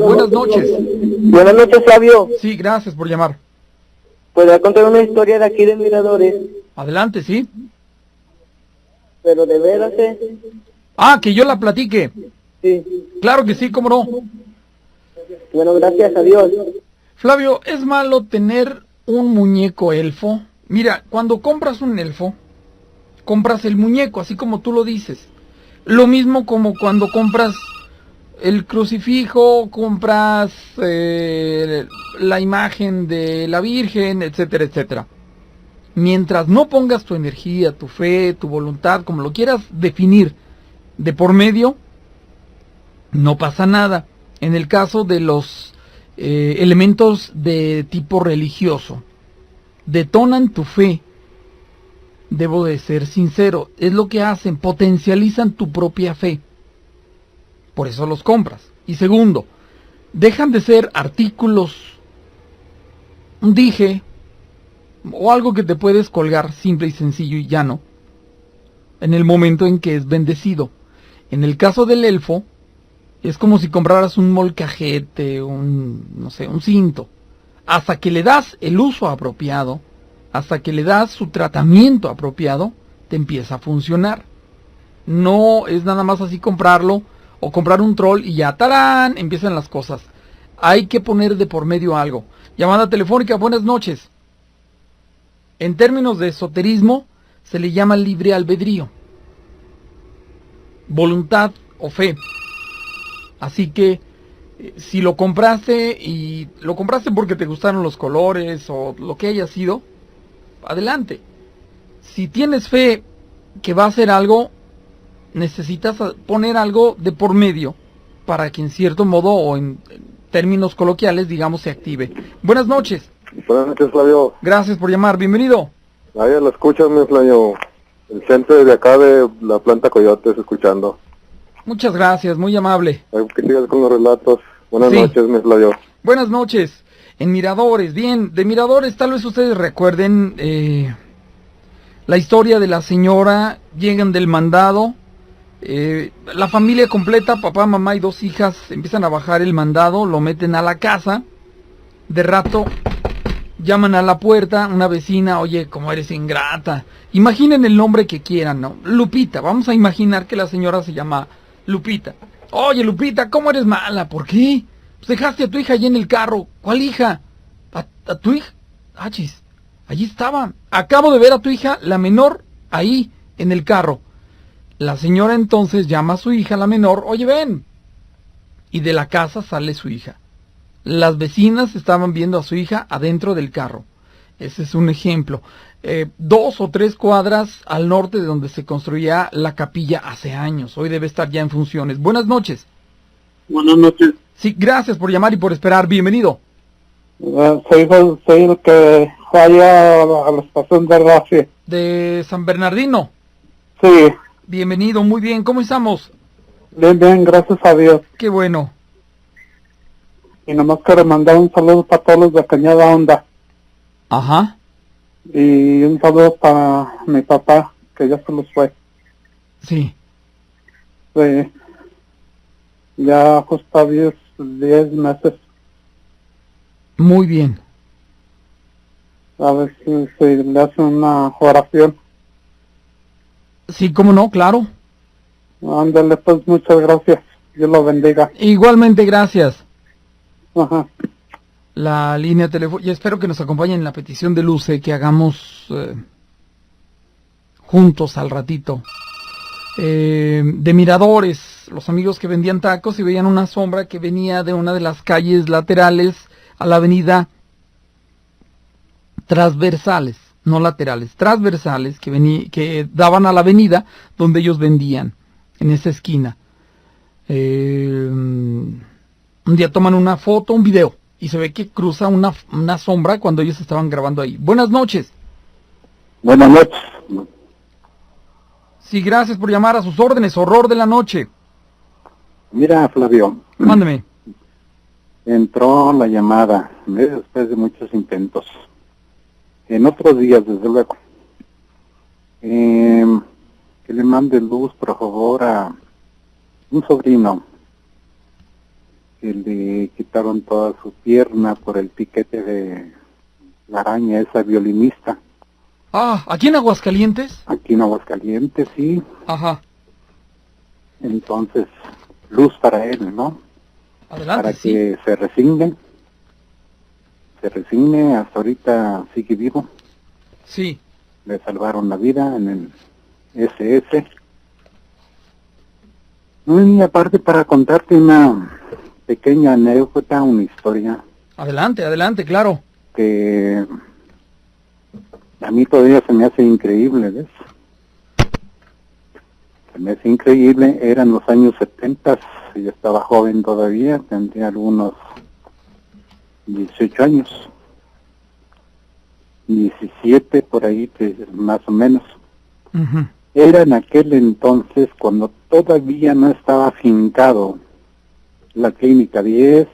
Buenas noches. Buenas noches, Flavio. Sí, gracias por llamar. ¿Podría contar una historia de aquí de Miradores? Adelante, sí. Pero de veras, Ah, que yo la platique. Sí. Claro que sí, cómo no. Bueno, gracias a Dios. Flavio, ¿es malo tener un muñeco elfo? Mira, cuando compras un elfo, compras el muñeco, así como tú lo dices. Lo mismo como cuando compras el crucifijo, compras la imagen de la Virgen, etcétera, etcétera. Mientras no pongas tu energía, tu fe, tu voluntad, como lo quieras definir, de por medio, no pasa nada. En el caso de los elementos de tipo religioso, detonan tu fe. Debo de ser sincero, es lo que hacen, potencializan tu propia fe. Por eso los compras. Y segundo, dejan de ser artículos, un dije, o algo que te puedes colgar simple y sencillo y llano, en el momento en que es bendecido. En el caso del elfo, es como si compraras un molcajete, no sé, un cinto. Hasta que le das el uso apropiado, hasta que le das su tratamiento apropiado, te empieza a funcionar. No es nada más así comprarlo o comprar un troll y ya, ¡tarán!, empiezan las cosas. Hay que poner de por medio algo. Llamada telefónica, buenas noches. En términos de esoterismo, se le llama libre albedrío, voluntad o fe. Así que si lo compraste y lo compraste porque te gustaron los colores o lo que haya sido, adelante. Si tienes fe que va a hacer algo, necesitas poner algo de por medio para que en cierto modo o en términos coloquiales, digamos, se active. Buenas noches. Buenas noches, Flavio. Gracias por llamar, bienvenido. Ahí lo escuchas, mi Flavio. El centro de acá de la planta Coyotes, escuchando. Muchas gracias, muy amable. Que sigas con los relatos. Buenas Sí. noches, mi Flavio. Buenas noches. En Miradores, bien, de Miradores tal vez ustedes recuerden la historia de la señora, llegan del mandado, la familia completa, papá, mamá y 2 hijas, empiezan a bajar el mandado, lo meten a la casa, de rato llaman a la puerta, una vecina, oye, cómo eres ingrata. Imaginen el nombre que quieran, ¿no? Lupita, vamos a imaginar que la señora se llama Lupita. Oye, Lupita, ¿cómo eres mala? ¿Por qué? Pues dejaste a tu hija allí en el carro. ¿Cuál hija? ¿A tu hija? Ah, chis, allí estaba. Acabo de ver a tu hija, la menor, ahí, en el carro. La señora entonces llama a su hija, la menor, oye, ven. Y de la casa sale su hija. Las vecinas estaban viendo a su hija adentro del carro. Ese es un ejemplo. 2 o 3 cuadras al norte de donde se construía la capilla hace años. Hoy debe estar ya en funciones. Buenas noches. Buenas noches. Sí, gracias por llamar y por esperar. Bienvenido. Soy el que falla a la estación de Rafi. De San Bernardino. Sí, Bienvenido, muy bien. ¿Cómo estamos? bien, bien, gracias a Dios. Qué bueno. Y nomás quiero mandar un saludo para todos los de Cañada Honda. Ajá. Y un saludo para mi papá, que ya se los fue. Sí. Sí. Ya justo 10 meses. Muy bien. A ver si le hacen una oración. Sí, cómo no, claro. Ándale, pues muchas gracias. Dios lo bendiga. Igualmente, gracias. Ajá. La línea telefónica. Y espero que nos acompañen en la petición de Luce que hagamos juntos al ratito. De Miradores, los amigos que vendían tacos y veían una sombra que venía de una de las calles laterales a la avenida, transversales, no laterales, transversales que daban a la avenida donde ellos vendían, en esa esquina. Un día toman una foto, un video, y se ve que cruza una sombra cuando ellos estaban grabando ahí. Buenas noches. Buenas noches. Sí, gracias por llamar, a sus órdenes. Horror de la noche. Mira, Flavio. Mándeme. Entró la llamada después de muchos intentos. En otros días, desde luego. Que le mande luz, por favor, a un sobrino que le quitaron toda su pierna por el piquete de la araña, esa violinista. Ah, ¿aquí en Aguascalientes? Aquí en Aguascalientes, sí. Ajá. Entonces, luz para él, ¿no? Adelante, Para sí. que se resigne, hasta ahorita sigue vivo. Sí. Le salvaron la vida en el SS. No, y aparte para contarte una pequeña anécdota, una historia Adelante, adelante, claro. que a mí todavía se me hace increíble, ¿ves? Se me hace increíble, eran los años 70, yo estaba joven todavía, tendría algunos 18 años, 17 por ahí, pues, más o menos. Ujú. Era en aquel entonces cuando todavía no estaba afincado la Clínica 10,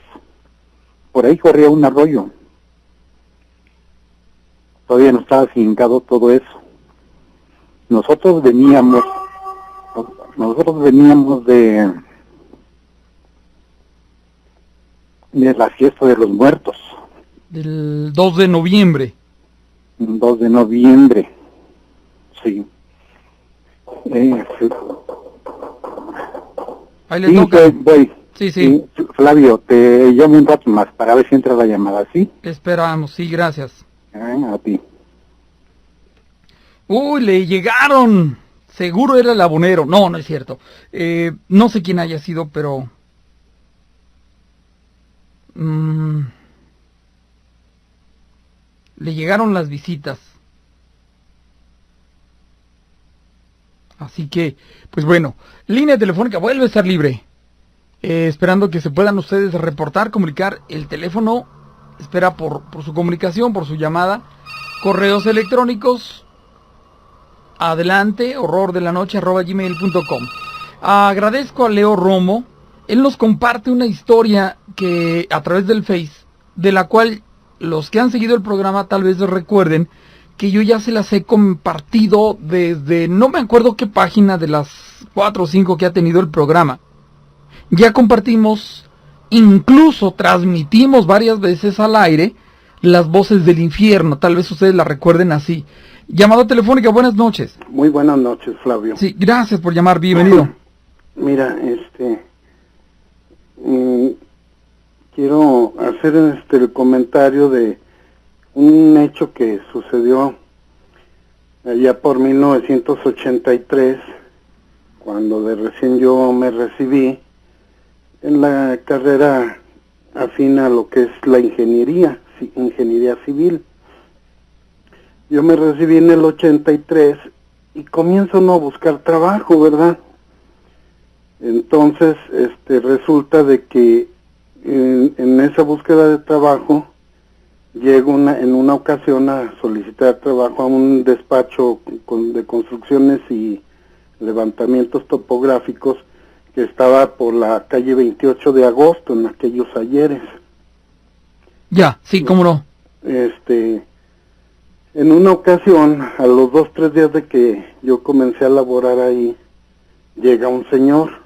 por ahí corría un arroyo. Todavía no estaba afincado todo eso. Nosotros veníamos de la fiesta de los muertos, Del 2 de noviembre. 2 de noviembre, sí. Sí. Ahí le Sí, toca. voy. Sí, sí. Sí, Flavio, te llamo un rato más para ver si entra la llamada, ¿sí? Esperamos, sí, gracias. A ti. Uy, le llegaron. Seguro era el abonero. No, no es cierto. No sé quién haya sido, pero... le llegaron las visitas. Así que, pues bueno, línea telefónica vuelve a estar libre. Esperando que se puedan ustedes reportar, comunicar. El teléfono espera por su comunicación, por su llamada. Correos electrónicos. Adelante, horrordelanoche@gmail.com. Agradezco a Leo Romo. Él nos comparte una historia que a través del Face, de la cual los que han seguido el programa tal vez recuerden que yo ya se las he compartido desde no me acuerdo qué página de las 4 o 5 que ha tenido el programa. Ya compartimos, incluso transmitimos varias veces al aire las voces del infierno, tal vez ustedes la recuerden así. Llamada telefónica, buenas noches. Muy buenas noches, Flavio. Sí, gracias por llamar, bienvenido. Mira, quiero hacer el comentario de un hecho que sucedió allá por 1983, cuando de recién yo me recibí en la carrera afín a lo que es la ingeniería civil. Yo me recibí en el 83 y comienzo a buscar trabajo, ¿verdad? Entonces, resulta de que en esa búsqueda de trabajo llego en una ocasión a solicitar trabajo a un despacho de construcciones y levantamientos topográficos que estaba por la calle 28 de agosto, en aquellos ayeres. Ya, sí, cómo no. En una ocasión, a los 2-3 días de que yo comencé a laborar ahí, llega un señor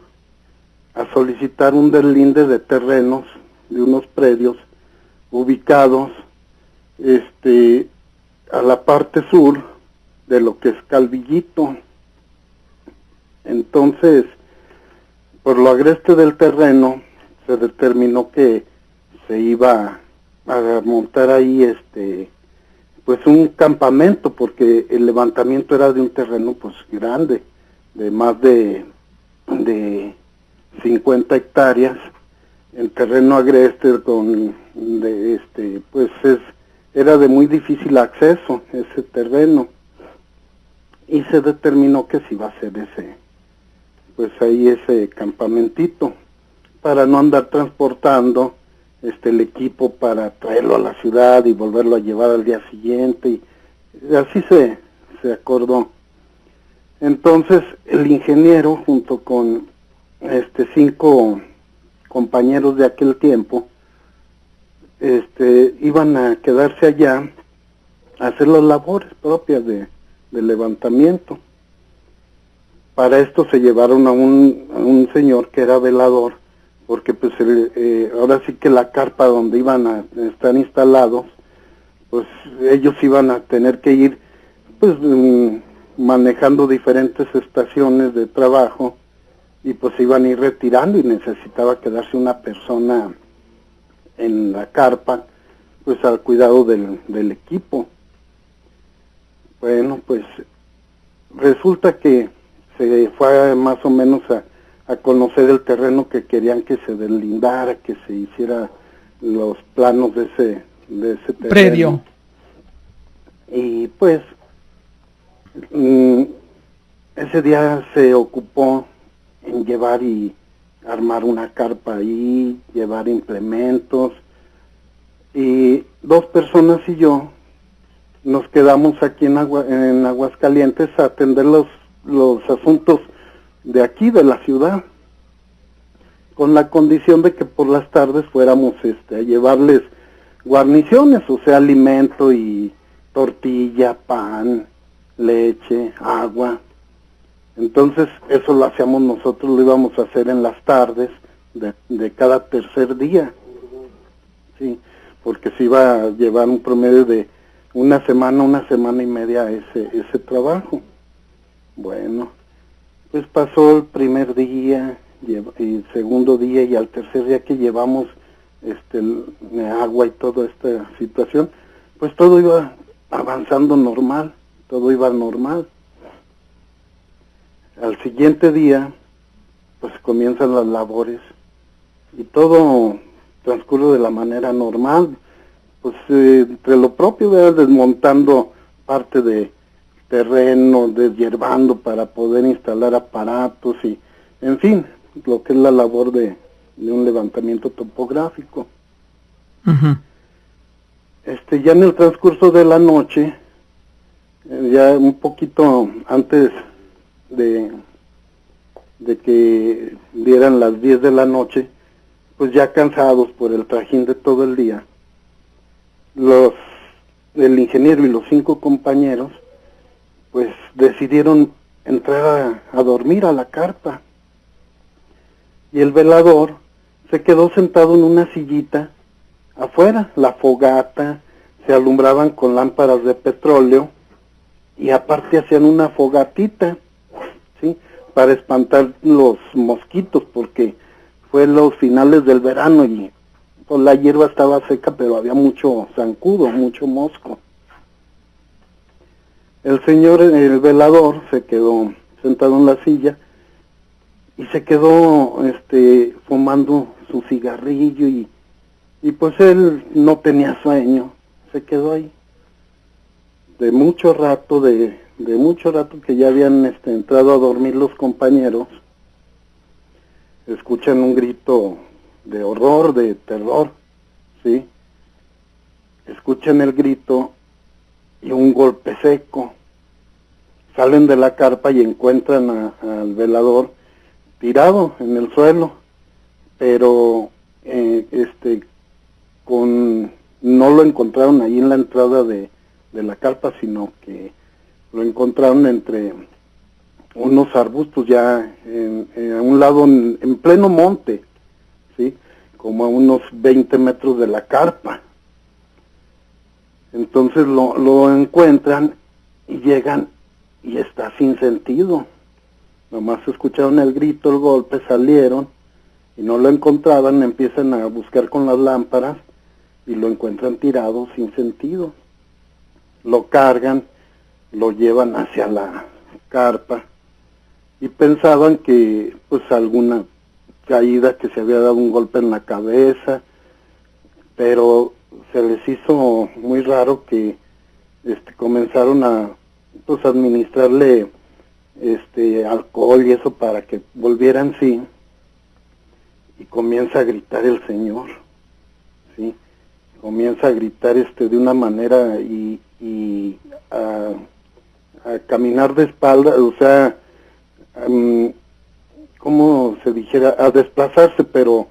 a solicitar un deslinde de terrenos de unos predios ubicados a la parte sur de lo que es Calvillito. Entonces, por lo agreste del terreno, se determinó que se iba a montar ahí pues un campamento, porque el levantamiento era de un terreno pues grande, de más de 50 hectáreas, el terreno agreste era de muy difícil acceso ese terreno, y se determinó que se iba a hacer ese campamentito, para no andar transportando el equipo para traerlo a la ciudad y volverlo a llevar al día siguiente, y así se acordó. Entonces el ingeniero, junto con 5 compañeros de aquel tiempo, iban a quedarse allá a hacer las labores propias de levantamiento. Para esto se llevaron a un señor que era velador porque pues ahora sí que la carpa donde iban a estar instalados, pues ellos iban a tener que ir pues manejando diferentes estaciones de trabajo, y pues se iban a ir retirando y necesitaba quedarse una persona en la carpa, pues al cuidado del equipo. Bueno, pues resulta que se fue más o menos a conocer el terreno que querían que se deslindara, que se hiciera los planos de ese terreno. Predio. Y pues ese día se ocupó en llevar y armar una carpa ahí, llevar implementos, y 2 personas y yo nos quedamos aquí en Aguascalientes a atender los asuntos de aquí, de la ciudad, con la condición de que por las tardes fuéramos a llevarles guarniciones, o sea, alimento y tortilla, pan, leche, agua. Entonces eso lo hacíamos nosotros, lo íbamos a hacer en las tardes de cada tercer día, sí, porque se iba a llevar un promedio de una semana y media ese trabajo. Bueno, pues pasó el primer día, y el segundo día, y al tercer día que llevamos agua y toda esta situación, pues todo iba avanzando normal, todo iba normal. Al siguiente día, pues comienzan las labores y todo transcurre de la manera normal, pues entre lo propio, desmontando parte de terreno, deshiervando para poder instalar aparatos y, en fin, lo que es la labor de un levantamiento topográfico. Uh-huh. Ya en el transcurso de la noche, ya un poquito antes de que dieran las 10 de la noche, pues ya cansados por el trajín de todo el día, el ingeniero y los 5 compañeros pues decidieron entrar a dormir a la carpa, y el velador se quedó sentado en una sillita afuera. La fogata, se alumbraban con lámparas de petróleo, y aparte hacían una fogatita, ¿sí?, para espantar los mosquitos, porque fue los finales del verano y pues la hierba estaba seca, pero había mucho zancudo, mucho mosco. El señor, el velador, se quedó sentado en la silla y se quedó fumando su cigarrillo, y pues él no tenía sueño, se quedó ahí. De mucho rato que ya habían entrado a dormir los compañeros, escuchan un grito de horror, de terror, ¿sí? Escuchan el grito y un golpe seco. Salen de la carpa y encuentran al velador tirado en el suelo, pero no lo encontraron ahí en la entrada de la carpa, sino que lo encontraron entre unos arbustos ya a un lado, en pleno monte, ¿sí?, como a unos 20 metros de la carpa. Entonces lo encuentran y llegan, y está sin sentido. Nomás escucharon el grito, el golpe, salieron y no lo encontraban, empiezan a buscar con las lámparas y lo encuentran tirado sin sentido. Lo cargan, lo llevan hacia la carpa y pensaban que pues alguna caída, que se había dado un golpe en la cabeza, pero se les hizo muy raro que comenzaron a pues administrarle alcohol y eso para que volviera en sí, y comienza a gritar el señor, ¿sí? Comienza a gritar de una manera y a caminar de espalda, o sea, como se dijera, a desplazarse, pero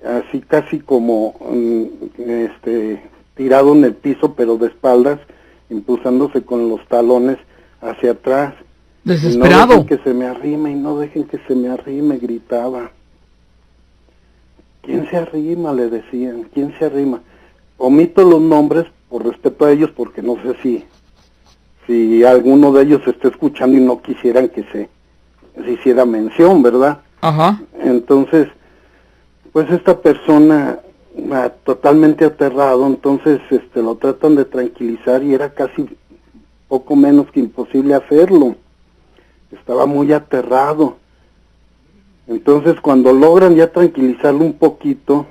así casi como tirado en el piso, pero de espaldas, impulsándose con los talones hacia atrás. Desesperado. No dejen que se me arrime, y no dejen que se me arrime, gritaba. ¿quién se arrima? Le decían, ¿quién se arrima? Omito los nombres por respeto a ellos, porque no sé si alguno de ellos está escuchando y no quisieran que se hiciera mención, ¿verdad? Ajá. Entonces, pues esta persona totalmente aterrado, entonces lo tratan de tranquilizar y era casi poco menos que imposible hacerlo. Estaba muy aterrado. Entonces, cuando logran ya tranquilizarlo un poquito,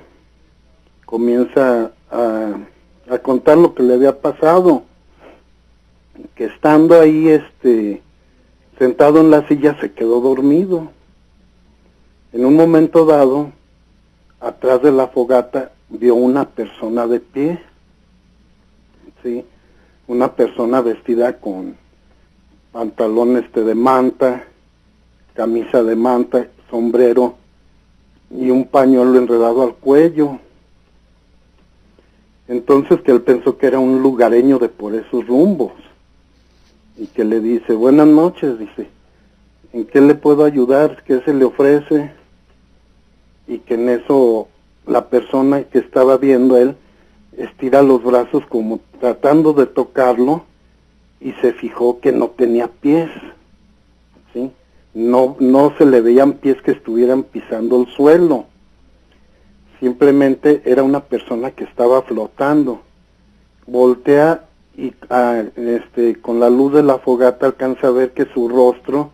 comienza a contar lo que le había pasado, que estando ahí sentado en la silla se quedó dormido. En un momento dado, atrás de la fogata vio una persona de pie, ¿sí? Una persona vestida con pantalón de manta, camisa de manta, sombrero y un pañuelo enredado al cuello. Entonces que él pensó que era un lugareño de por esos rumbos y que le dice, buenas noches, dice, ¿en qué le puedo ayudar? ¿Qué se le ofrece? Y que en eso la persona que estaba viendo a él estira los brazos como tratando de tocarlo y se fijó que no tenía pies, ¿sí? No se le veían pies que estuvieran pisando el suelo, simplemente era una persona que estaba flotando. Voltea y con la luz de la fogata alcanza a ver que su rostro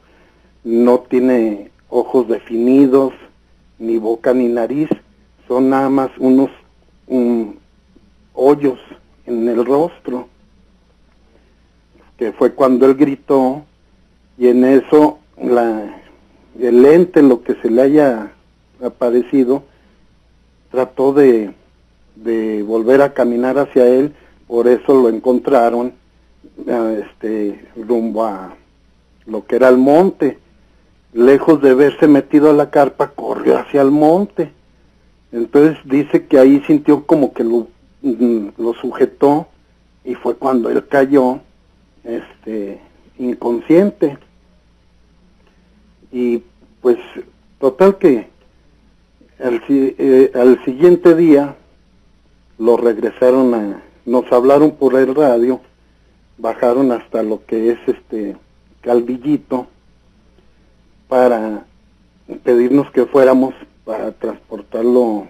no tiene ojos definidos, ni boca ni nariz, son nada más unos hoyos en el rostro, que fue cuando él gritó, y en eso el ente, lo que se le haya aparecido, trató de volver a caminar hacia él, por eso lo encontraron rumbo a lo que era el monte. Lejos de verse metido a la carpa, corrió hacia el monte. Entonces dice que ahí sintió como que lo sujetó y fue cuando él cayó inconsciente. Y pues total que al siguiente día lo regresaron nos hablaron por el radio, bajaron hasta lo que es Calvillito para pedirnos que fuéramos para transportarlo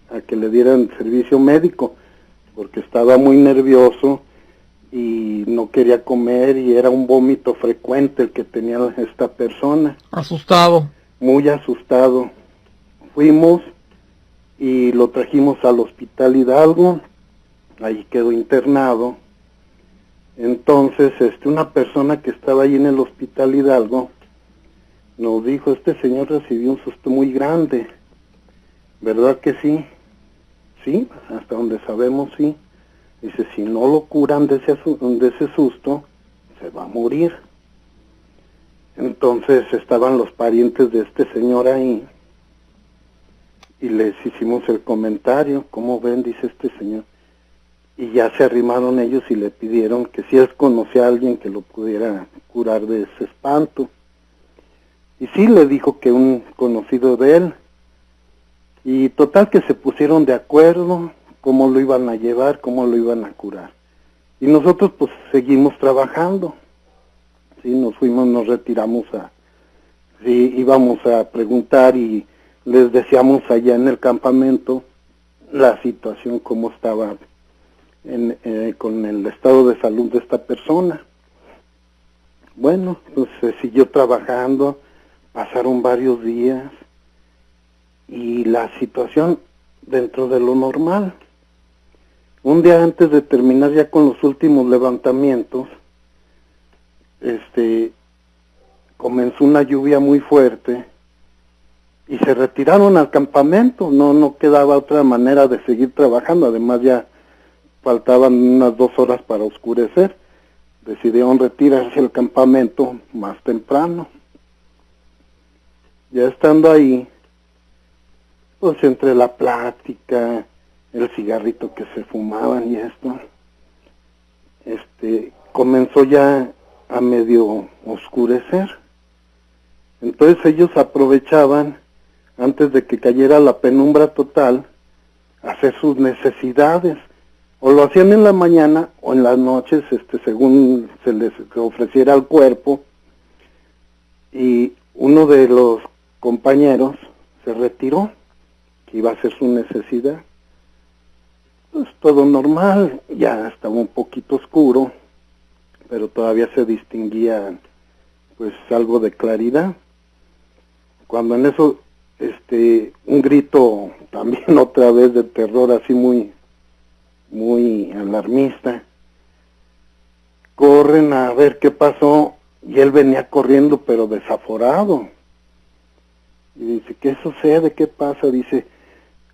a que le dieran servicio médico, porque estaba muy nervioso y no quería comer y era un vómito frecuente el que tenía esta persona. Asustado. Muy asustado. Fuimos y lo trajimos al Hospital Hidalgo, ahí quedó internado. Entonces, una persona que estaba ahí en el Hospital Hidalgo nos dijo, este señor recibió un susto muy grande, ¿verdad que sí? Sí, hasta donde sabemos sí. Dice, si no lo curan de ese susto, se va a morir. Entonces estaban los parientes de este señor ahí, y les hicimos el comentario, ¿cómo ven? Dice este señor. Y ya se arrimaron ellos y le pidieron que si él conocía a alguien que lo pudiera curar de ese espanto. Y sí, le dijo que un conocido de él. Y total que se pusieron de acuerdo, cómo lo iban a llevar, cómo lo iban a curar. Y nosotros pues seguimos trabajando. Sí, nos fuimos, nos retiramos íbamos a preguntar y les decíamos allá en el campamento la situación, cómo estaba con el estado de salud de esta persona. Bueno, pues se siguió trabajando, pasaron varios días y la situación dentro de lo normal. Un día antes de terminar ya con los últimos levantamientos, comenzó una lluvia muy fuerte y se retiraron al campamento. No quedaba otra manera de seguir trabajando, además ya faltaban unas 2 horas para oscurecer. Decidieron retirarse al campamento más temprano. Ya estando ahí, pues entre la plática, el cigarrito que se fumaban y esto, comenzó ya a medio oscurecer. Entonces ellos aprovechaban, antes de que cayera la penumbra total, hacer sus necesidades, o lo hacían en la mañana o en las noches, según se les ofreciera al cuerpo. Y uno de los compañeros se retiró, que iba a hacer su necesidad. Pues todo normal, ya estaba un poquito oscuro, pero todavía se distinguía pues algo de claridad. Cuando en eso un grito también otra vez de terror, así muy alarmista. Corren a ver qué pasó y él venía corriendo pero desaforado. Y dice, ¿qué sucede? ¿Qué pasa? Dice,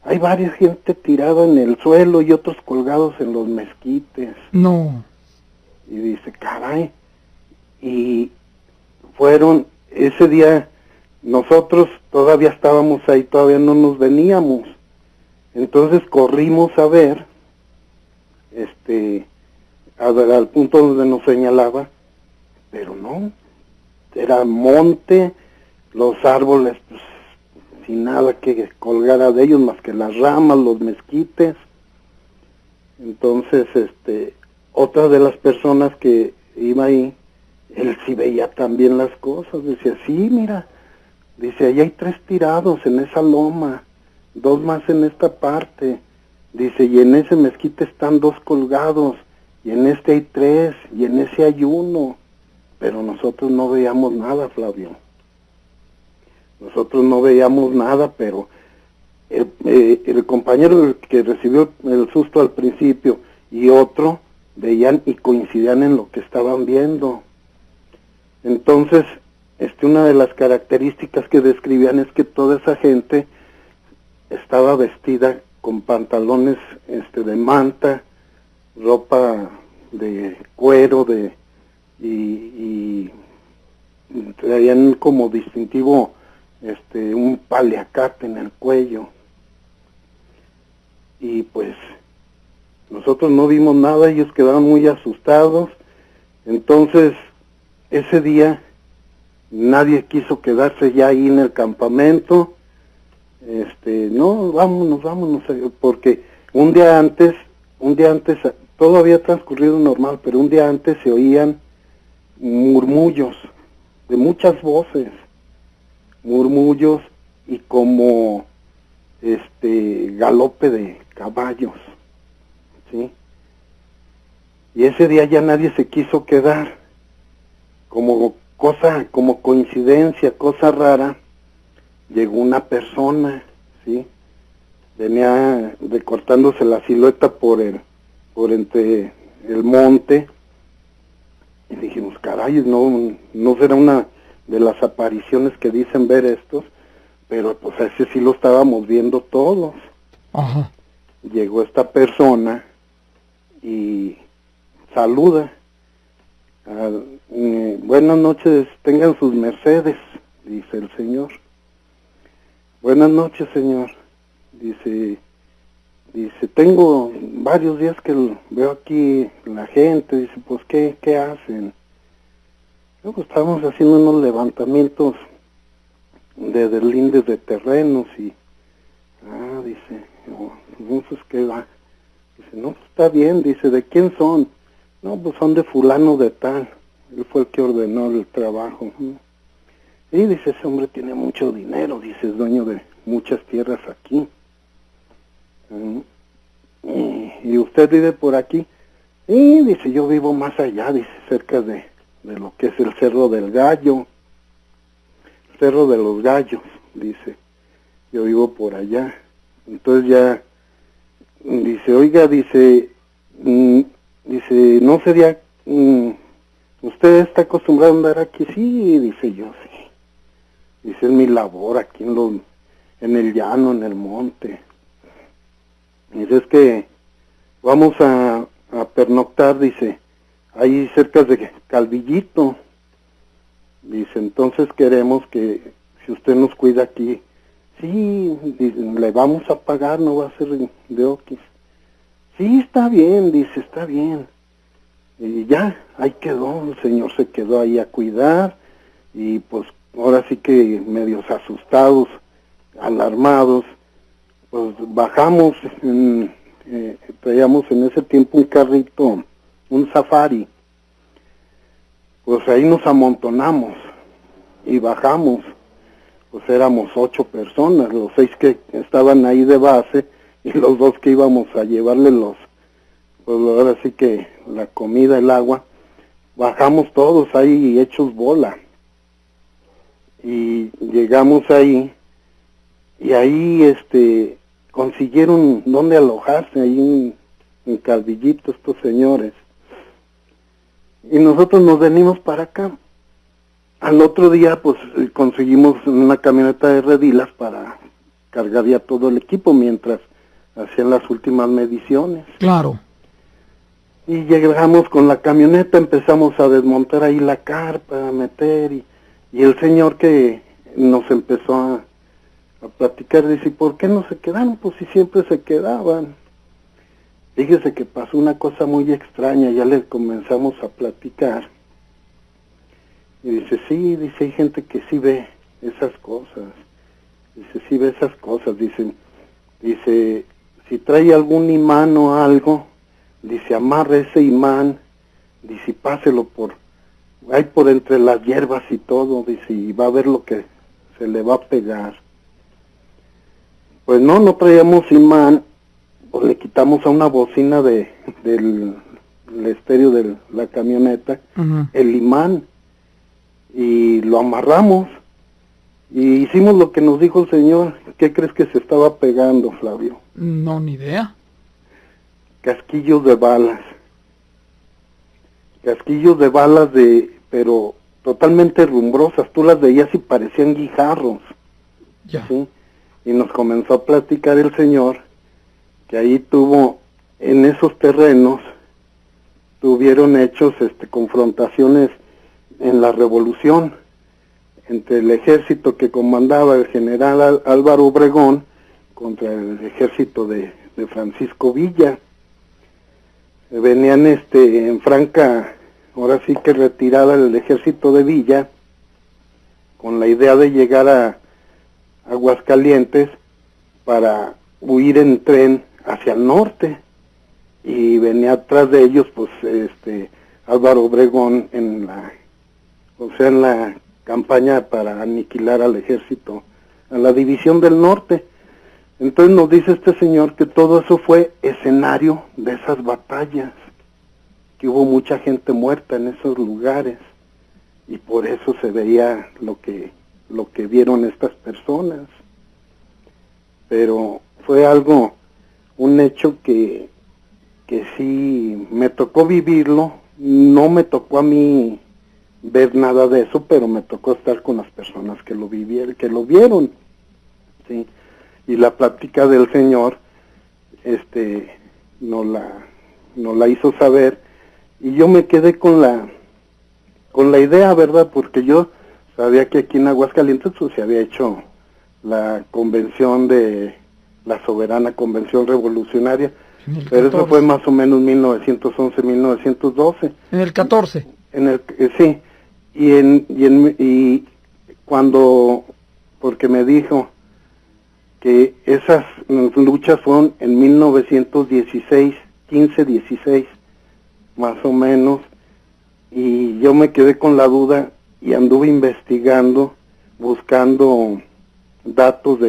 hay varias gente tirada en el suelo y otros colgados en los mezquites. No. Y dice, caray. Y fueron, ese día nosotros todavía estábamos ahí, todavía no nos veníamos. Entonces corrimos a ver, al punto donde nos señalaba, pero no, era monte, los árboles, pues, sin nada que colgara de ellos más que las ramas, los mezquites. Entonces, otra de las personas que iba ahí, él sí veía también las cosas, decía, sí, mira, dice, ahí hay 3 tirados en esa loma, 2 más en esta parte, dice, y en ese mezquite están 2 colgados, y en este hay 3, y en ese hay 1, pero nosotros no veíamos nada, Flavio. Nosotros no veíamos nada, pero el compañero que recibió el susto al principio y otro veían y coincidían en lo que estaban viendo. Entonces, una de las características que describían es que toda esa gente estaba vestida con pantalones de manta, ropa de cuero, y traían como distintivo un paliacate en el cuello. Y pues nosotros no vimos nada, ellos quedaron muy asustados. Entonces ese día nadie quiso quedarse ya ahí en el campamento. No, vámonos, porque un día antes todo había transcurrido normal, pero un día antes se oían murmullos de muchas voces, murmullos y como galope de caballos, ¿sí? Y ese día ya nadie se quiso quedar, como coincidencia, cosa rara, llegó una persona, ¿sí? Venía recortándose la silueta por entre el monte, y dijimos, caray, no será una de las apariciones que dicen ver estos, pero pues ese sí lo estábamos viendo todos. Ajá. Llegó esta persona y saluda. Buenas noches, tengan sus mercedes, dice el señor. Buenas noches, señor. Dice, tengo varios días que veo aquí la gente. Dice, pues, ¿qué hacen? Luego estábamos haciendo unos levantamientos de deslindes de terrenos y, dice, no, pues, ¿qué va? Dice, no, pues, está bien. Dice, ¿de quién son? No, pues son de fulano de tal. Él fue el que ordenó el trabajo. Y dice, ese hombre tiene mucho dinero, dice, es dueño de muchas tierras aquí. ¿Y usted vive por aquí? Y dice, yo vivo más allá, dice, cerca de lo que es el Cerro del Gallo. Cerro de los Gallos, dice, yo vivo por allá. Entonces ya, dice, oiga, dice, no sería, ¿usted está acostumbrado a andar aquí? Sí, dice, yo sí. Dice, es mi labor aquí en el llano, en el monte. Dice, es que vamos a pernoctar, dice, ahí cerca de Calvillito. Dice, entonces queremos que si usted nos cuida aquí, sí, dice, le vamos a pagar, no va a ser de oquis. Sí, está bien, dice, está bien. Y ya, ahí quedó, el señor se quedó ahí a cuidar, y pues ahora sí que medios asustados, alarmados, pues bajamos, traíamos en ese tiempo un carrito, un Safari, pues ahí nos amontonamos y bajamos, pues éramos 8 personas, los 6 que estaban ahí de base y los 2 que íbamos a llevarle pues ahora sí que la comida, el agua. Bajamos todos ahí hechos bola y llegamos ahí y ahí consiguieron dónde alojarse ahí en Calvillito estos señores, y nosotros nos venimos para acá. Al otro día pues conseguimos una camioneta de redilas para cargar ya todo el equipo mientras hacían las últimas mediciones. Claro. Y llegamos con la camioneta, empezamos a desmontar ahí la carpa, a meter, y el señor que nos empezó a platicar, dice, ¿por qué no se quedaron? Pues si siempre se quedaban. Fíjese que pasó una cosa muy extraña, ya le comenzamos a platicar. Y dice, sí, dice, hay gente que sí ve esas cosas. Dice, sí ve esas cosas, dice, si trae algún imán o algo, dice, amarre ese imán, dice, páselo por entre las hierbas y todo, dice, y va a ver lo que se le va a pegar. Pues no traíamos imán, pues le quitamos a una bocina del estéreo de la camioneta, el imán, y lo amarramos, y hicimos lo que nos dijo el señor. ¿Qué crees que se estaba pegando, Flavio? No, ni idea. Casquillos de balas. Casquillos de balas pero totalmente rumbrosas. Tú las veías y parecían guijarros. Ya. ¿Sí? Y nos comenzó a platicar el señor que ahí tuvo, en esos terrenos, tuvieron hechos confrontaciones en la revolución entre el ejército que comandaba el general Álvaro Obregón contra el ejército de Francisco Villa. Venían en franca, ahora sí que retirada el ejército de Villa, con la idea de llegar a Aguascalientes para huir en tren hacia el norte, y venía atrás de ellos pues Álvaro Obregón en la campaña para aniquilar al ejército, a la división del norte. Entonces nos dice este señor que todo eso fue escenario de esas batallas, que hubo mucha gente muerta en esos lugares, y por eso se veía lo que vieron estas personas. Pero fue un hecho que sí me tocó vivirlo. No me tocó a mí ver nada de eso, pero me tocó estar con las personas que lo vieron, ¿sí? Y la plática del señor nos la hizo saber, y yo me quedé con la idea, ¿verdad? Porque yo sabía que aquí en Aguascalientes pues, se había hecho la convención la soberana convención revolucionaria, pero eso fue más o menos 1911, 1912. En el 14. Sí, y cuando, porque me dijo que esas luchas fueron en 1916, 15-16, más o menos, y yo me quedé con la duda y anduve investigando, buscando datos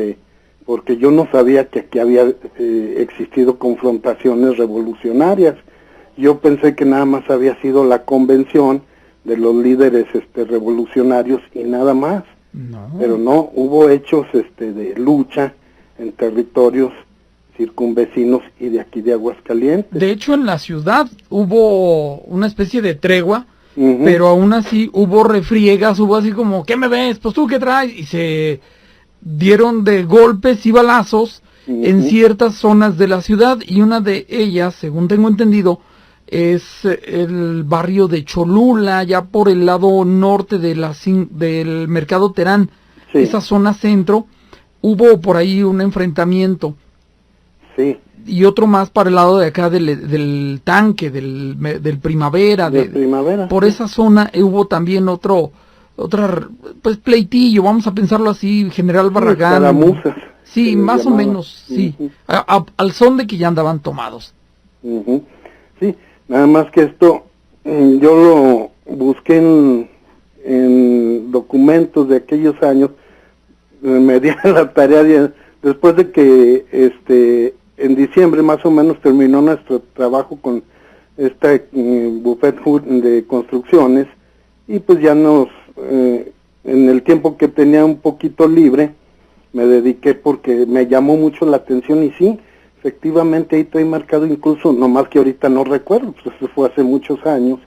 porque yo no sabía que aquí había existido confrontaciones revolucionarias. Yo pensé que nada más había sido la convención de los líderes revolucionarios y nada más. No. Pero no, hubo hechos de lucha en territorios circunvecinos y de aquí de Aguascalientes. De hecho, en la ciudad hubo una especie de tregua, pero aún así hubo refriegas, hubo así como, ¿qué me ves? Pues tú, ¿qué traes? Y se dieron de golpes y balazos en ciertas zonas de la ciudad, y una de ellas, según tengo entendido, es el barrio de Cholula, ya por el lado norte del Mercado Terán, sí. Esa zona centro, hubo por ahí un enfrentamiento. Sí. Y otro más para el lado de acá del tanque, del Primavera. Primavera. Por esa zona hubo también pues pleitillo, vamos a pensarlo así, General Barragán. Sí, les más o llamaba. menos, sí. Ujú. Al son de que ya andaban tomados. Ujú. Sí, nada más que esto yo lo busqué en documentos de aquellos años, me di a la tarea después de que en diciembre más o menos terminó nuestro trabajo con esta buffet de construcciones, y pues ya en el tiempo que tenía un poquito libre me dediqué porque me llamó mucho la atención, y sí, efectivamente ahí estoy marcado, incluso, nomás que ahorita no recuerdo, pues eso fue hace muchos años,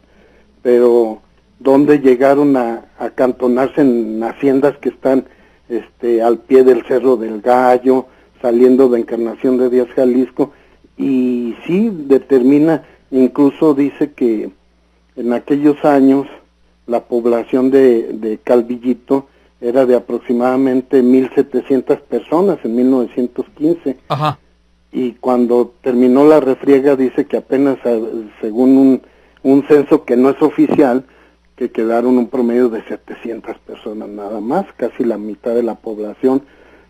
pero donde llegaron a acantonarse en haciendas que están al pie del Cerro del Gallo, saliendo de Encarnación de Díaz, Jalisco, y sí determina, incluso dice que en aquellos años la población de Calvillito era de aproximadamente 1,700 personas en 1915. Ajá. Y cuando terminó la refriega dice que apenas, según un censo que no es oficial, que quedaron un promedio de 700 personas nada más, casi la mitad de la población,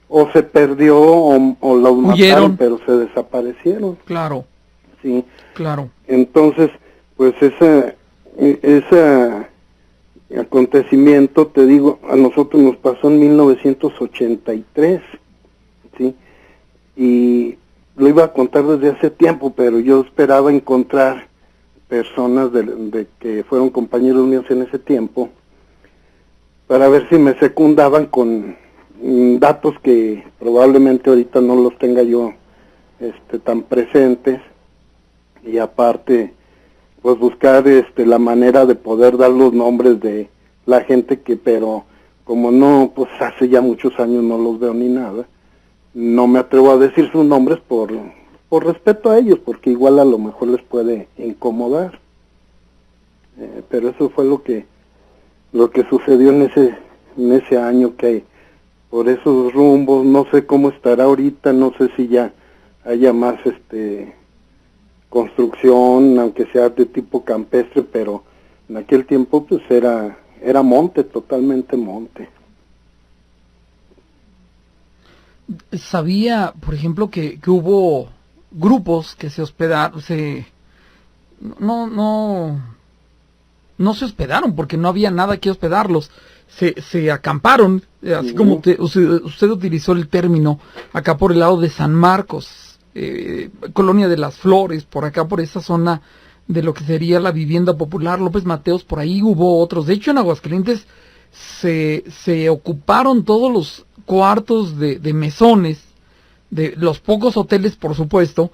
o se perdió o los Huyeron. mataron, pero se desaparecieron. Claro, Sí. claro. Entonces, pues ese acontecimiento, te digo, a nosotros nos pasó en 1983, ¿sí? Y lo iba a contar desde hace tiempo, pero yo esperaba encontrar personas de que fueron compañeros míos en ese tiempo, para ver si me secundaban con datos que probablemente ahorita no los tenga yo tan presentes, y aparte pues buscar la manera de poder dar los nombres de la gente que, pero como no, pues hace ya muchos años no los veo ni nada, no me atrevo a decir sus nombres por respeto a ellos, porque igual a lo mejor les puede incomodar. Pero eso fue lo que sucedió en ese año, que por esos rumbos, no sé cómo estará ahorita, no sé si ya haya más construcción, aunque sea de tipo campestre, pero en aquel tiempo pues era monte, totalmente monte. Sabía, por ejemplo, que hubo grupos que se hospedaron, no se hospedaron porque no había nada que hospedarlos, se acamparon, así como usted utilizó el término, acá por el lado de San Marcos, Colonia de las Flores, por acá por esa zona de lo que sería la vivienda popular, López Mateos, por ahí hubo otros. De hecho, en Aguascalientes se ocuparon todos los cuartos de mesones, de los pocos hoteles, por supuesto,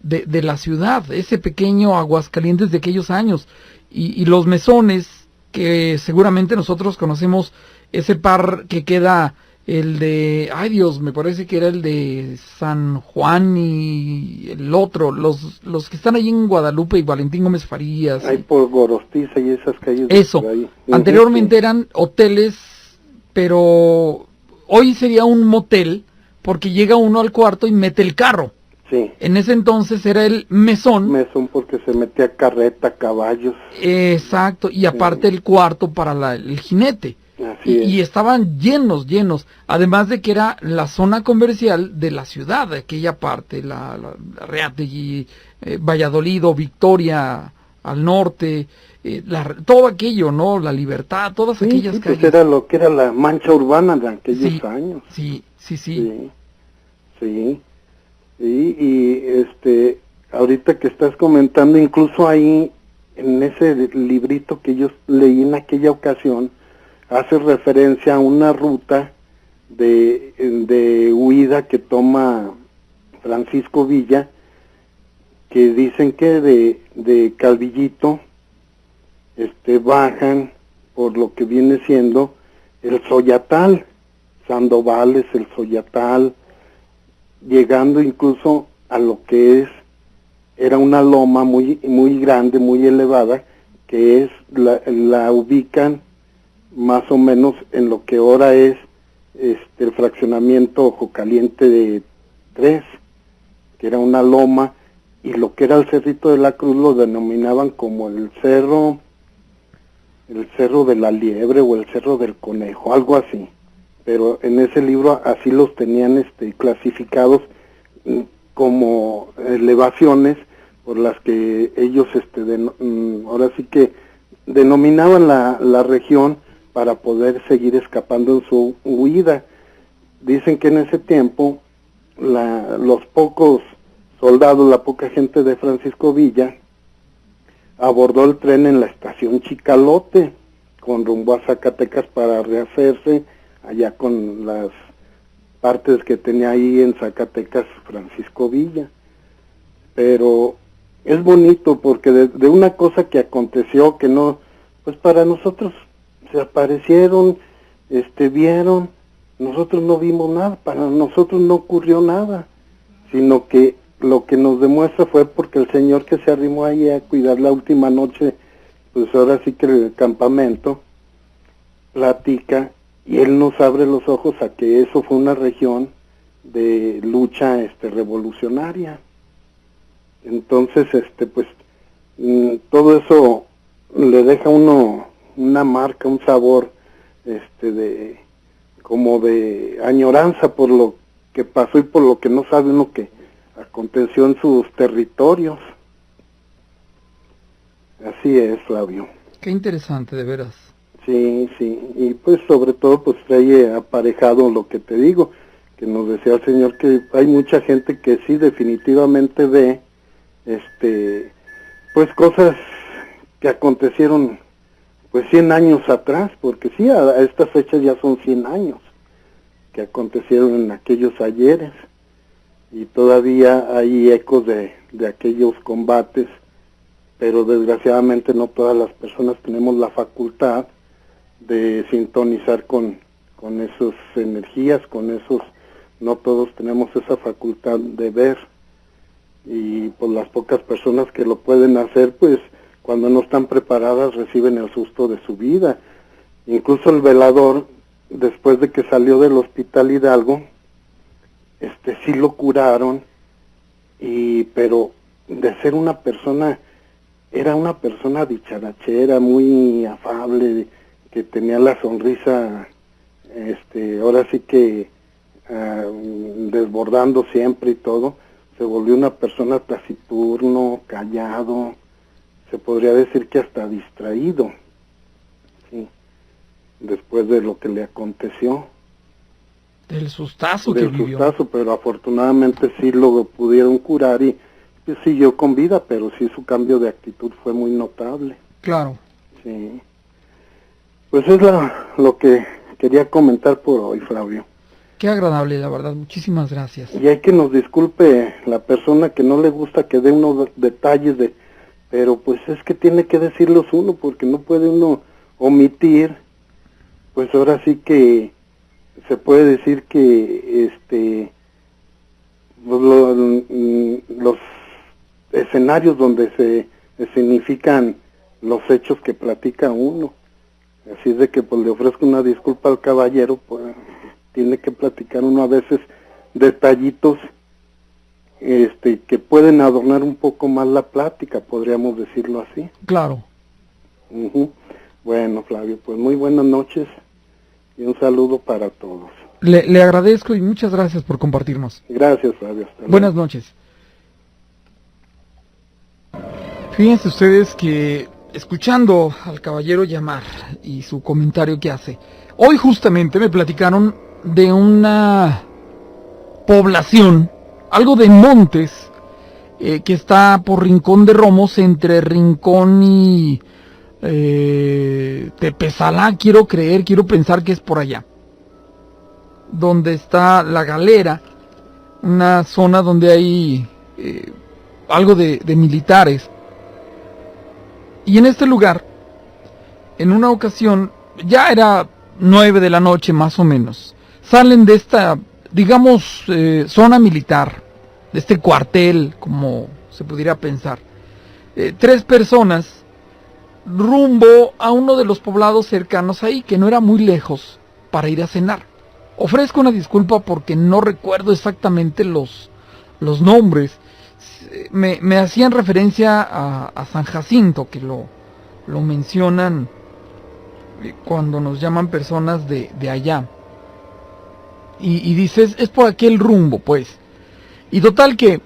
de la ciudad, ese pequeño Aguascalientes de aquellos años, y los mesones, que seguramente nosotros conocemos, ese par que queda, el de, ay Dios, me parece que era el de San Juan y el otro, los que están ahí en Guadalupe y Valentín Gómez Farías. Ahí por Gorostiza y esas calles. Eso, anteriormente eran hoteles, pero hoy sería un motel, porque llega uno al cuarto y mete el carro. Sí. En ese entonces era el mesón. Mesón porque se metía carreta, caballos. Exacto, y aparte el cuarto para el jinete. Y estaban llenos. Además de que era la zona comercial de la ciudad, de aquella parte, la Reategui, Valladolid, Victoria al norte, todo aquello, ¿no? La Libertad, todas aquellas calles. Pues era lo que era la mancha urbana de aquellos años. Sí. Y ahorita que estás comentando, incluso ahí en ese librito que yo leí en aquella ocasión, hace referencia a una ruta de huida que toma Francisco Villa, que dicen que de Calvillito bajan por lo que viene siendo el Soyatal, Sandovales, el Soyatal, llegando incluso a lo que era una loma muy muy grande, muy elevada, que es la ubican más o menos en lo que ahora es el fraccionamiento Ojo Caliente de 3, que era una loma, y lo que era el Cerrito de la Cruz lo denominaban como el cerro de la Liebre o el Cerro del Conejo, algo así. pero en ese libro así los tenían clasificados como elevaciones por las que ellos ahora sí que denominaban la región para poder seguir escapando en su huida. Dicen que en ese tiempo los pocos soldados, la poca gente de Francisco Villa abordó el tren en la estación Chicalote con rumbo a Zacatecas para rehacerse allá con las partes que tenía ahí en Zacatecas Francisco Villa. Pero es bonito porque de una cosa que aconteció que no, pues para nosotros se aparecieron, vieron, nosotros no vimos nada, para nosotros no ocurrió nada, sino que lo que nos demuestra fue porque el señor que se arrimó ahí a cuidar la última noche, pues ahora sí que el campamento, platica, y él nos abre los ojos a que eso fue una región de lucha revolucionaria. Entonces, pues, todo eso le deja a uno una marca, un sabor, como de añoranza por lo que pasó y por lo que no sabe uno que aconteció en sus territorios. Así es, Flavio. Qué interesante, de veras. Sí, y pues sobre todo pues trae aparejado lo que te digo, que nos decía el señor que hay mucha gente que sí definitivamente ve, pues cosas que acontecieron pues 100 años atrás, porque sí, a estas fechas ya son 100 años que acontecieron en aquellos ayeres, y todavía hay ecos de aquellos combates, pero desgraciadamente no todas las personas tenemos la facultad de sintonizar con esas energías, no todos tenemos esa facultad de ver, y por las pocas personas que lo pueden hacer, pues cuando no están preparadas reciben el susto de su vida. Incluso el velador, después de que salió del hospital Hidalgo, sí lo curaron, pero de ser una persona, era una persona dicharachera, muy afable, que tenía la sonrisa, ahora sí que desbordando siempre y todo, se volvió una persona taciturno, callado, se podría decir que hasta distraído, ¿sí? Después de lo que le aconteció. Del sustazo que vivió. Pero afortunadamente sí lo pudieron curar y pues, siguió con vida, pero sí su cambio de actitud fue muy notable. Claro. Sí. Pues es lo que quería comentar por hoy, Flavio. Qué agradable, la verdad. Muchísimas gracias. Y hay que nos disculpe la persona que no le gusta que dé unos detalles pero pues es que tiene que decirlos uno, porque no puede uno omitir, pues ahora sí que se puede decir que los escenarios donde se significan los hechos que platica uno. Así es de que pues le ofrezco una disculpa al caballero, pues tiene que platicar uno a veces detallitos que pueden adornar un poco más la plática, podríamos decirlo así. Claro. Bueno, Flavio, pues muy buenas noches y un saludo para todos. Le agradezco y muchas gracias por compartirnos. Gracias, Flavio. Hasta luego. Buenas noches. Fíjense ustedes que escuchando al caballero llamar y su comentario que hace, hoy justamente me platicaron de una población, algo de montes, que está por Rincón de Romos, entre Rincón y Tepezalá, quiero pensar que es por allá, donde está La Galera, una zona donde hay algo de militares. Y en este lugar, en una ocasión, ya era 9 de la noche más o menos, salen de esta, digamos, zona militar, de este cuartel, como se pudiera pensar, 3 personas rumbo a uno de los poblados cercanos ahí, que no era muy lejos, para ir a cenar. Ofrezco una disculpa porque no recuerdo exactamente los nombres. Me hacían referencia a San Jacinto, que lo mencionan cuando nos llaman personas de allá. y dices, es por aquel rumbo, pues. Y total que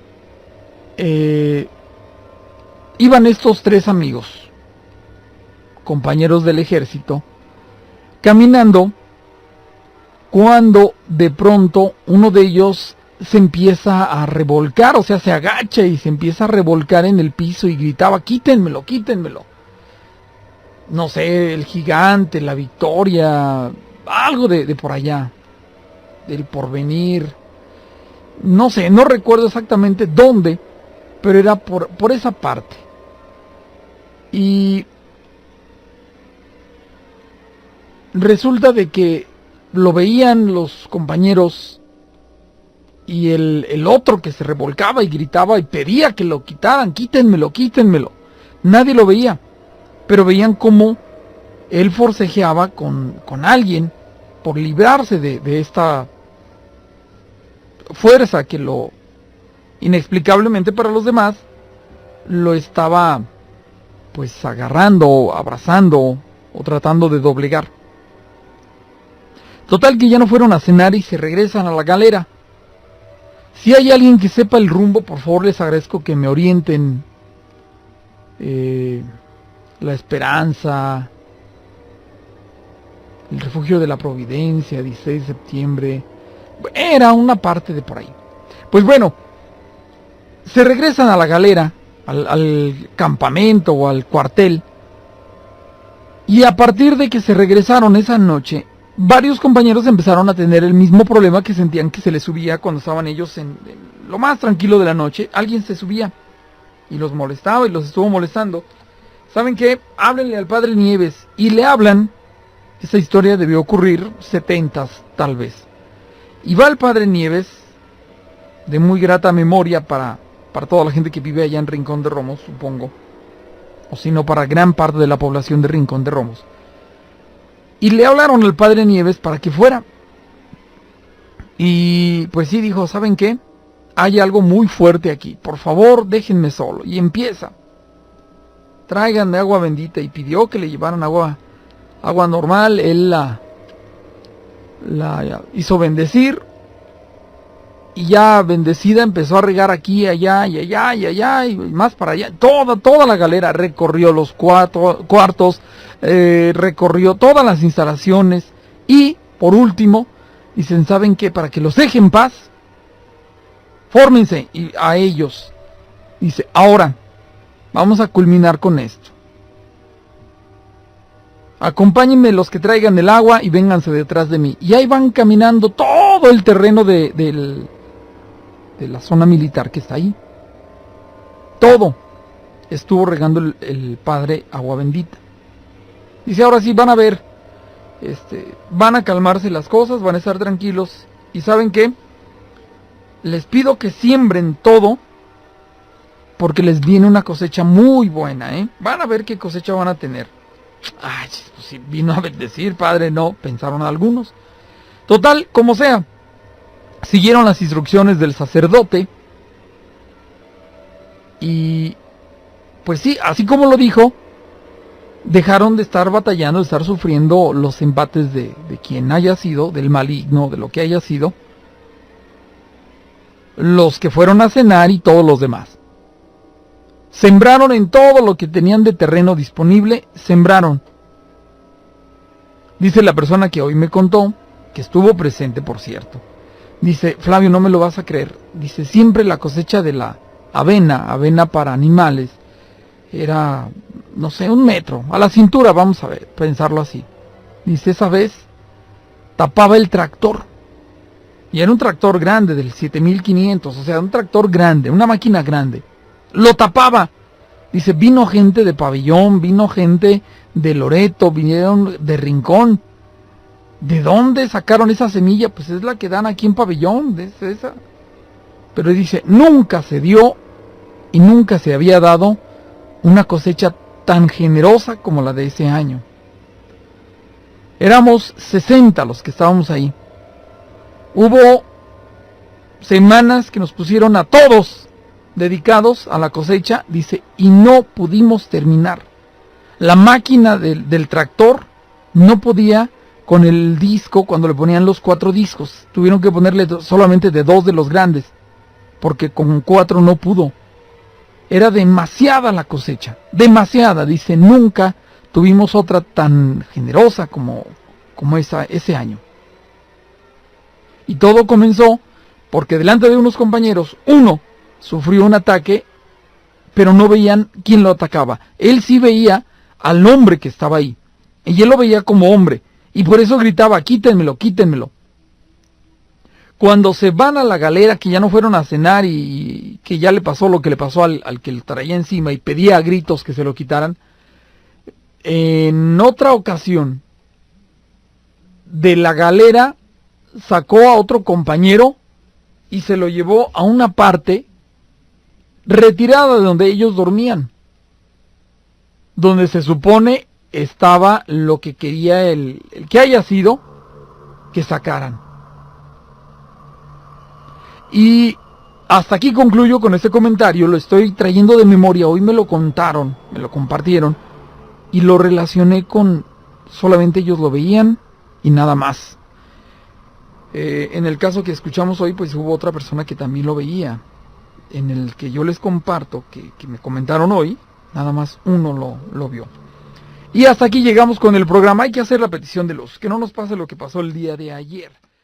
iban estos 3 amigos, compañeros del ejército, caminando, cuando de pronto uno de ellos se empieza a revolcar, o sea, se agacha y se empieza a revolcar en el piso y gritaba, quítenmelo, quítenmelo. No sé, el Gigante, la Victoria, algo de por allá, del Porvenir, no sé, no recuerdo exactamente dónde, pero era por esa parte. Y resulta de que lo veían los compañeros y el otro que se revolcaba y gritaba y pedía que lo quitaran, quítenmelo, quítenmelo. Nadie lo veía, pero veían cómo él forcejeaba con alguien por librarse de esta fuerza que lo, inexplicablemente para los demás, lo estaba pues agarrando, abrazando o tratando de doblegar. Total que ya no fueron a cenar y se regresan a la galera. Si hay alguien que sepa el rumbo, por favor les agradezco que me orienten. La Esperanza, el Refugio de la Providencia, 16 de septiembre, era una parte de por ahí. Pues bueno, se regresan a la galera, al campamento o al cuartel, y a partir de que se regresaron esa noche, varios compañeros empezaron a tener el mismo problema que sentían que se les subía cuando estaban ellos en lo más tranquilo de la noche. Alguien se subía y los molestaba y los estuvo molestando. ¿Saben qué? Háblenle al Padre Nieves. Y le hablan. Esa historia debió ocurrir 70s tal vez. Y va el Padre Nieves, de muy grata memoria para toda la gente que vive allá en Rincón de Romos, supongo, o si no para gran parte de la población de Rincón de Romos. Y le hablaron al Padre Nieves para que fuera. Y pues sí, dijo, ¿saben qué? Hay algo muy fuerte aquí, por favor déjenme solo. Y empieza, tráiganme agua bendita, y pidió que le llevaran agua normal. Él la hizo bendecir, y ya bendecida empezó a regar aquí, allá y allá y allá y más para allá. Toda la galera recorrió los cuartos, recorrió todas las instalaciones, y por último dicen, ¿saben qué? Para que los deje en paz, fórmense. Y a ellos dice, ahora vamos a culminar con esto. Acompáñenme los que traigan el agua y vénganse detrás de mí. Y ahí van caminando todo el terreno de la zona militar que está ahí. Todo estuvo regando el padre agua bendita. Dice, ahora sí van a ver, van a calmarse las cosas, van a estar tranquilos. ¿Y saben qué? Les pido que siembren todo, porque les viene una cosecha muy buena, ¿eh? Van a ver qué cosecha van a tener. Ay, pues si vino a bendecir, padre, no, pensaron algunos. Total, como sea, siguieron las instrucciones del sacerdote. Y pues sí, así como lo dijo, dejaron de estar batallando, de estar sufriendo los embates de quien haya sido, del maligno, de lo que haya sido, los que fueron a cenar y todos los demás. Sembraron en todo lo que tenían de terreno disponible, sembraron. Dice la persona que hoy me contó, que estuvo presente por cierto, dice, Flavio, no me lo vas a creer, dice, siempre la cosecha de la avena para animales, era, no sé, 1 metro, a la cintura, vamos a ver, pensarlo así. Dice, esa vez tapaba el tractor, y era un tractor grande del 7500, o sea, un tractor grande, una máquina grande. Lo tapaba. Dice, vino gente de Pabellón, vino gente de Loreto, vinieron de Rincón. ¿De dónde sacaron esa semilla? Pues es la que dan aquí en Pabellón, es esa. Pero dice, nunca se dio y nunca se había dado una cosecha tan generosa como la de ese año. Éramos 60 los que estábamos ahí. Hubo semanas que nos pusieron a todos dedicados a la cosecha, dice, y no pudimos terminar. La máquina del tractor no podía con el disco, cuando le ponían los 4 discos. Tuvieron que ponerle solamente de 2 de los grandes, porque con 4 no pudo. Era demasiada la cosecha, demasiada. Dice, nunca tuvimos otra tan generosa como ese año. Y todo comenzó porque delante de unos compañeros, uno sufrió un ataque, pero no veían quién lo atacaba. Él sí veía al hombre que estaba ahí, y él lo veía como hombre, y por eso gritaba, quítenmelo, quítenmelo. Cuando se van a la galera, que ya no fueron a cenar y que ya le pasó lo que le pasó al que le traía encima y pedía a gritos que se lo quitaran, en otra ocasión, de la galera sacó a otro compañero y se lo llevó a una parte retirada de donde ellos dormían, donde se supone estaba lo que quería el que haya sido que sacaran. Y hasta aquí concluyo con este comentario. Lo estoy trayendo de memoria, hoy me lo contaron, me lo compartieron y lo relacioné con solamente ellos lo veían y nada más. En el caso que escuchamos hoy, pues hubo otra persona que también lo veía. En el que yo les comparto, que me comentaron hoy, nada más uno lo vio. Y hasta aquí llegamos con el programa. Hay que hacer la petición de luz, que no nos pase lo que pasó el día de ayer.